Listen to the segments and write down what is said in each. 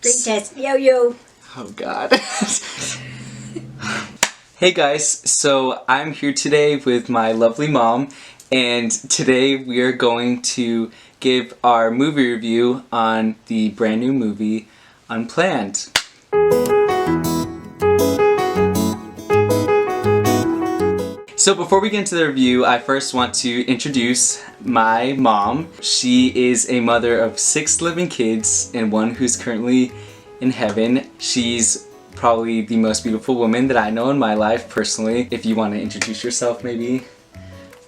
Screen test. Yo, yo. Oh, God. Hey, guys. So I'm here today with my lovely mom, and today we are going to give our movie review on the brand new movie, Unplanned. So before we get into the review, I first want to introduce my mom. She is a mother of 6 living kids and one who's currently in heaven. She's probably the most beautiful woman that I know in my life personally. If you want to introduce yourself, maybe.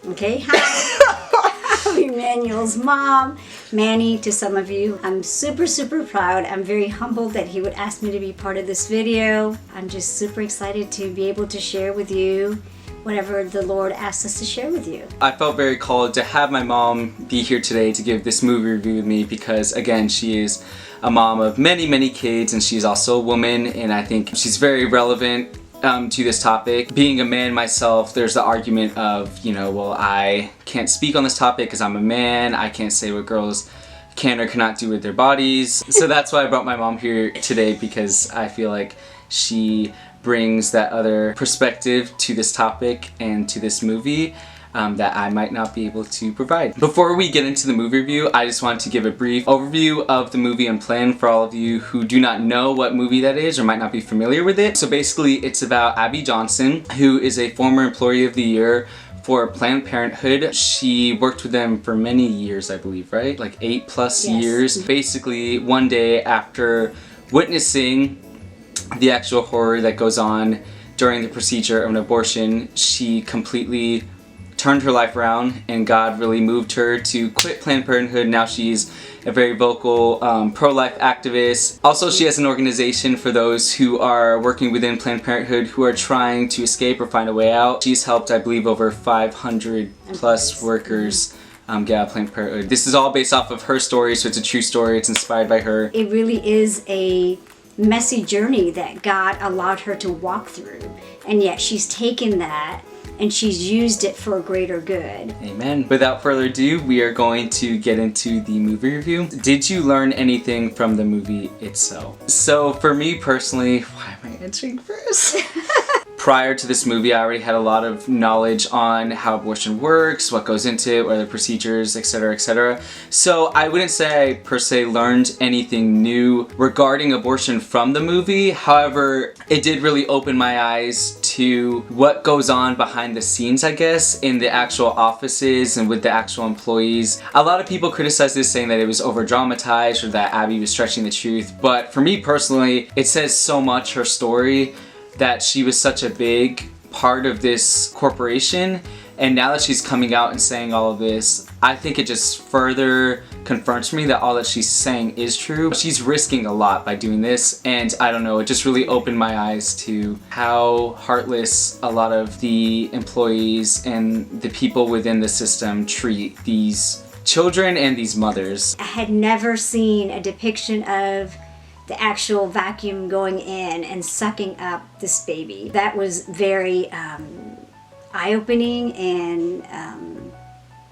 Okay, hi. I'm Emmanuel's mom, Manny, to some of you. I'm super proud. I'm very humbled that he would ask me to be part of this video. I'm just super excited to be able to share with you whatever the Lord asks us to share with you. I felt very called to have my mom be here today to give this movie review with me because, again, she is a mom of many kids, and she's also a woman, and I think she's very relevant to this topic. Being a man myself, there's the argument of, well, I can't speak on this topic because I'm a man. I can't say what girls can or cannot do with their bodies. So that's why I brought my mom here today, because I feel like she brings that other perspective to this topic and to this movie that I might not be able to provide. Before we get into the movie review, I just want to give a brief overview of the movie Unplanned for all of you who do not know what movie that is or might not be familiar with it. So basically it's about Abby Johnson, who is a former Employee of the Year for Planned Parenthood. She worked with them for many years, I believe, right? Like 8+ years. Basically, one day after witnessing the actual horror that goes on during the procedure of an abortion, she completely turned her life around, and God really moved her to quit Planned Parenthood. Now she's a very vocal pro-life activist. Also, she has an organization for those who are working within Planned Parenthood who are trying to escape or find a way out. She's helped, I believe, over 500+ workers get out of Planned Parenthood. This is all based off of her story, so it's a true story. It's inspired by her. It really is a messy journey that God allowed her to walk through, and yet she's taken that and she's used it for a greater good. Amen. Without further ado, we are going to get into the movie review. Did you learn anything from the movie itself? So for me personally, why am I answering first? Prior to this movie, I already had a lot of knowledge on how abortion works, what goes into it, what are the procedures, etc., etc. So I wouldn't say I per se learned anything new regarding abortion from the movie. However, it did really open my eyes to what goes on behind the scenes, I guess, in the actual offices and with the actual employees. A lot of people criticize this, saying that it was over-dramatized or that Abby was stretching the truth. But for me personally, it says so much, her story, that she was such a big part of this corporation, and now that she's coming out and saying all of this, I think it just further confirms for me that all that she's saying is true. She's risking a lot by doing this, and I don't know, it just really opened my eyes to how heartless a lot of the employees and the people within the system treat these children and these mothers. I had never seen a depiction of the actual vacuum going in and sucking up this baby. That was very eye-opening and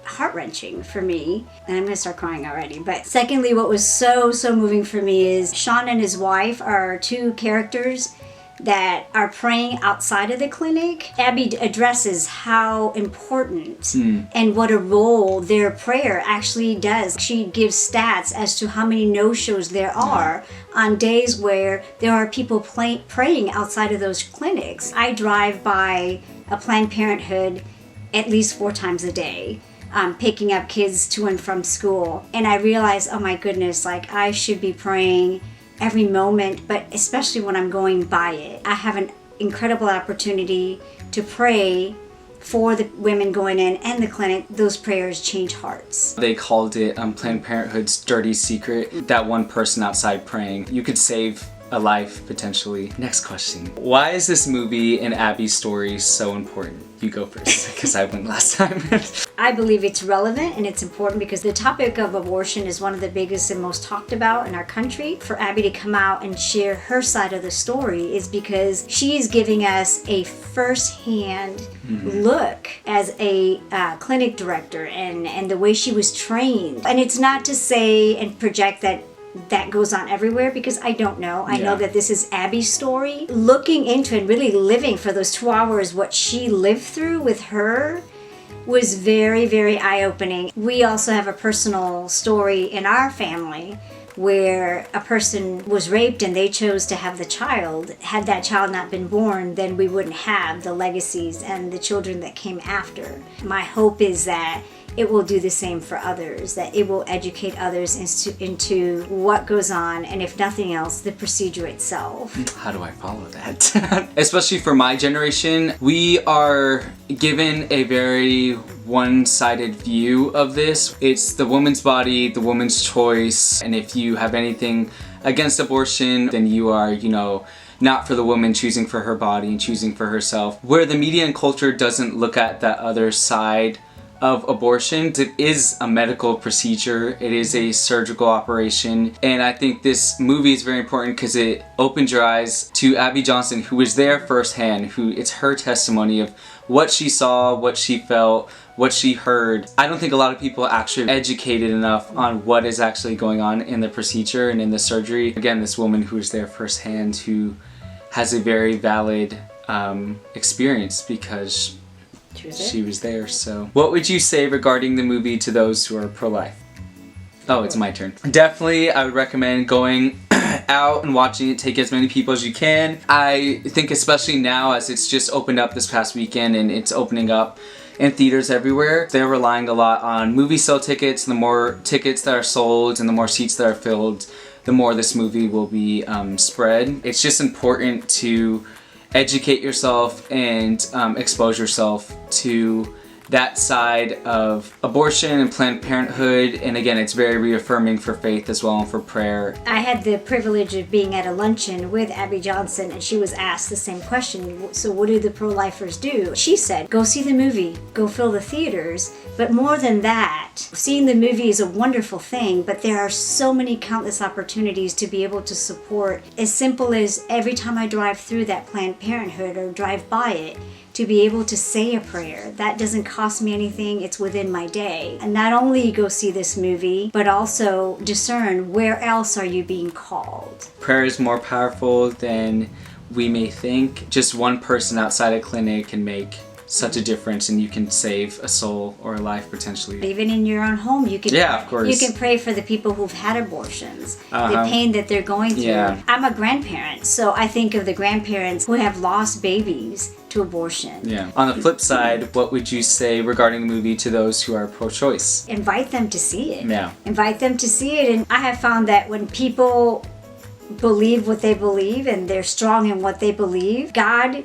heart-wrenching for me. And I'm gonna start crying already. But secondly, what was so moving for me is Sean and his wife are 2 characters that are praying outside of the clinic. Abby addresses how important and what a role their prayer actually does. She gives stats as to how many no-shows there are on days where there are people praying outside of those clinics. I drive by a Planned Parenthood at least 4 times a day, picking up kids to and from school. And I realize, oh my goodness, like I should be praying every moment, but especially when I'm going by it. I have an incredible opportunity to pray for the women going in and the clinic. Those prayers change hearts. They called it Planned Parenthood's dirty secret, that one person outside praying. You could save a life, potentially. Next question. Why is this movie and Abby's story so important? You go first, because I went last time. I believe it's relevant and it's important because the topic of abortion is one of the biggest and most talked about in our country. For Abby to come out and share her side of the story is because she is giving us a first-hand look as a clinic director and the way she was trained. And it's not to say and project that that goes on everywhere, because I don't know. I know Yeah. that this is Abby's story. Looking into it and really living for those 2 hours, what she lived through with her was very, very eye-opening. We also have a personal story in our family where a person was raped and they chose to have the child. Had that child not been born, then we wouldn't have the legacies and the children that came after. My hope is that it will do the same for others, that it will educate others into what goes on, and if nothing else, the procedure itself. How do I follow that? Especially for my generation, we are given a very one-sided view of this. It's the woman's body, the woman's choice, and if you have anything against abortion, then you are, not for the woman choosing for her body and choosing for herself. Where the media and culture doesn't look at that other side of abortion, it is a medical procedure, it is a surgical operation, and I think this movie is very important because it opened your eyes to Abby Johnson, who was there firsthand, it's her testimony of what she saw, what she felt, what she heard. I don't think a lot of people are actually educated enough on what is actually going on in the procedure and in the surgery. Again, this woman who was there firsthand, who has a very valid experience because she was there. So what would you say regarding the movie to those who are pro-life? Oh, it's my turn. Definitely, I would recommend going out and watching it. Take as many people as you can. I think especially now, as it's just opened up this past weekend and it's opening up in theaters everywhere, they're relying a lot on movie sale tickets. The more tickets that are sold and the more seats that are filled, the more this movie will be spread. It's just important to educate yourself and expose yourself to that side of abortion and Planned Parenthood. And again, it's very reaffirming for faith as well and for prayer. I had the privilege of being at a luncheon with Abby Johnson, and she was asked the same question. So what do the pro-lifers do? She said, go see the movie, go fill the theaters. But more than that, seeing the movie is a wonderful thing, but there are so many countless opportunities to be able to support. As simple as every time I drive through that Planned Parenthood or drive by it, to be able to say a prayer. That doesn't cost me anything, it's within my day. And not only go see this movie, but also discern where else are you being called. Prayer is more powerful than we may think. Just one person outside a clinic can make such a difference, and you can save a soul or a life potentially. Even in your own home, you can of course. You can pray for the people who've had abortions, the pain that they're going through. Yeah. I'm a grandparent, so I think of the grandparents who have lost babies to abortion. Yeah. On the flip side, what would you say regarding the movie to those who are pro-choice? Invite them to see it. Yeah. Invite them to see it. And I have found that when people believe what they believe and they're strong in what they believe, God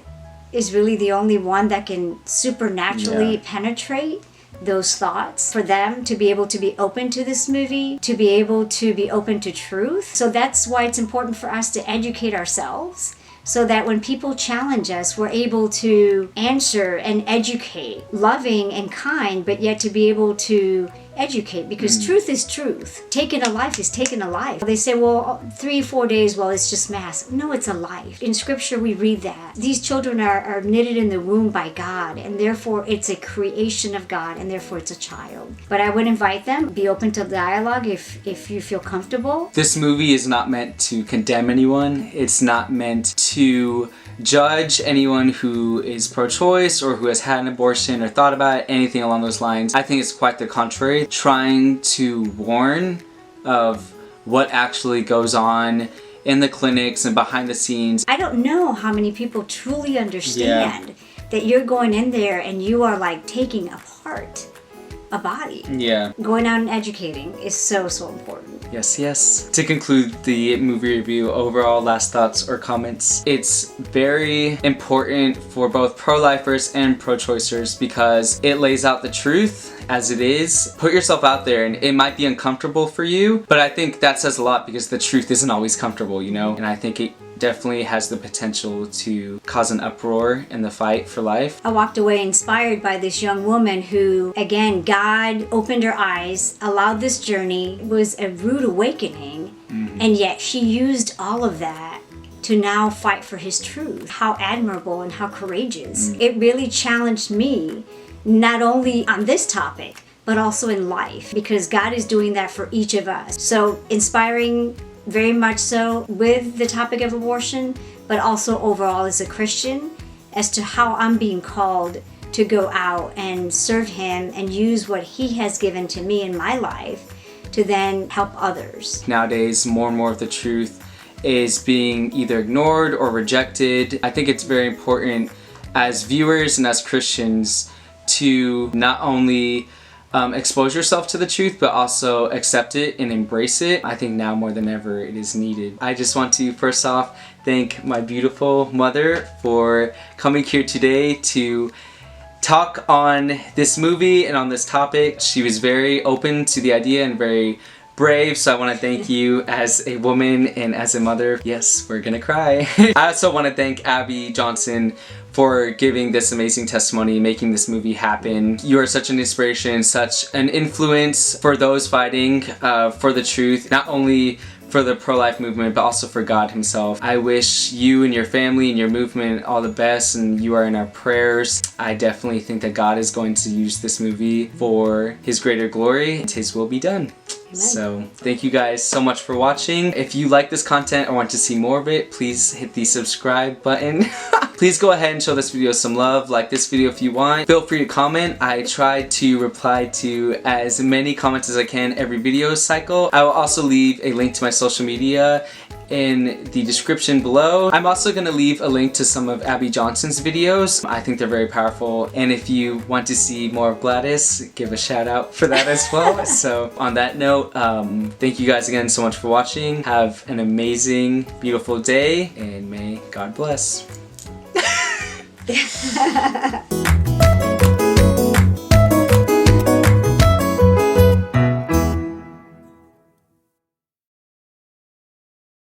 is really the only one that can supernaturally penetrate those thoughts for them to be able to be open to this movie, to be able to be open to truth. So that's why it's important for us to educate ourselves, so that when people challenge us, we're able to answer and educate, loving and kind, but yet to be able to educate, because truth is truth. Taking a life is taking a life. They say, well, 3-4 days, well, it's just mass. No, it's a life. In scripture, we read that. These children are knitted in the womb by God, and therefore it's a creation of God, and therefore it's a child. But I would invite them, be open to dialogue if you feel comfortable. This movie is not meant to condemn anyone. It's not meant to judge anyone who is pro-choice or who has had an abortion or thought about it, anything along those lines. I think it's quite the contrary, trying to warn of what actually goes on in the clinics and behind the scenes. I don't know how many people truly understand that you're going in there and you are like taking apart a body. Yeah. Going out and educating is so important. Yes, yes. To conclude the movie review, overall last thoughts or comments, it's very important for both pro-lifers and pro-choicers because it lays out the truth as it is. Put yourself out there, and it might be uncomfortable for you, but I think that says a lot because the truth isn't always comfortable, you know? And I think it definitely has the potential to cause an uproar in the fight for life. I walked away inspired by this young woman who, again, God opened her eyes, allowed this journey. It was a rude awakening, and yet she used all of that to now fight for his truth. How admirable and how courageous. It really challenged me, not only on this topic, but also in life, because God is doing that for each of us. So inspiring, very much so, with the topic of abortion, but also overall as a Christian, as to how I'm being called to go out and serve Him and use what He has given to me in my life to then help others. Nowadays, more and more of the truth is being either ignored or rejected. I think it's very important as viewers and as Christians to not only expose yourself to the truth, but also accept it and embrace it. I think now more than ever it is needed. I just want to first off thank my beautiful mother for coming here today to talk on this movie and on this topic. She was very open to the idea and very brave, so I want to thank you as a woman and as a mother. Yes, we're gonna cry. I also want to thank Abby Johnson for giving this amazing testimony, making this movie happen. You are such an inspiration, such an influence for those fighting for the truth, not only for the pro-life movement, but also for God Himself. I wish you and your family and your movement all the best, and you are in our prayers. I definitely think that God is going to use this movie for His greater glory, and His will be done. Amen. So thank you guys so much for watching. If you like this content or want to see more of it, please hit the subscribe button. Please go ahead and show this video some love. Like this video if you want. Feel free to comment. I try to reply to as many comments as I can every video cycle. I will also leave a link to my social media in the description below. I'm also going to leave a link to some of Abby Johnson's videos. I think they're very powerful, and if you want to see more of Gladys, give a shout out for that as well. So on that note, thank you guys again so much for watching. Have an amazing, beautiful day, and may God bless.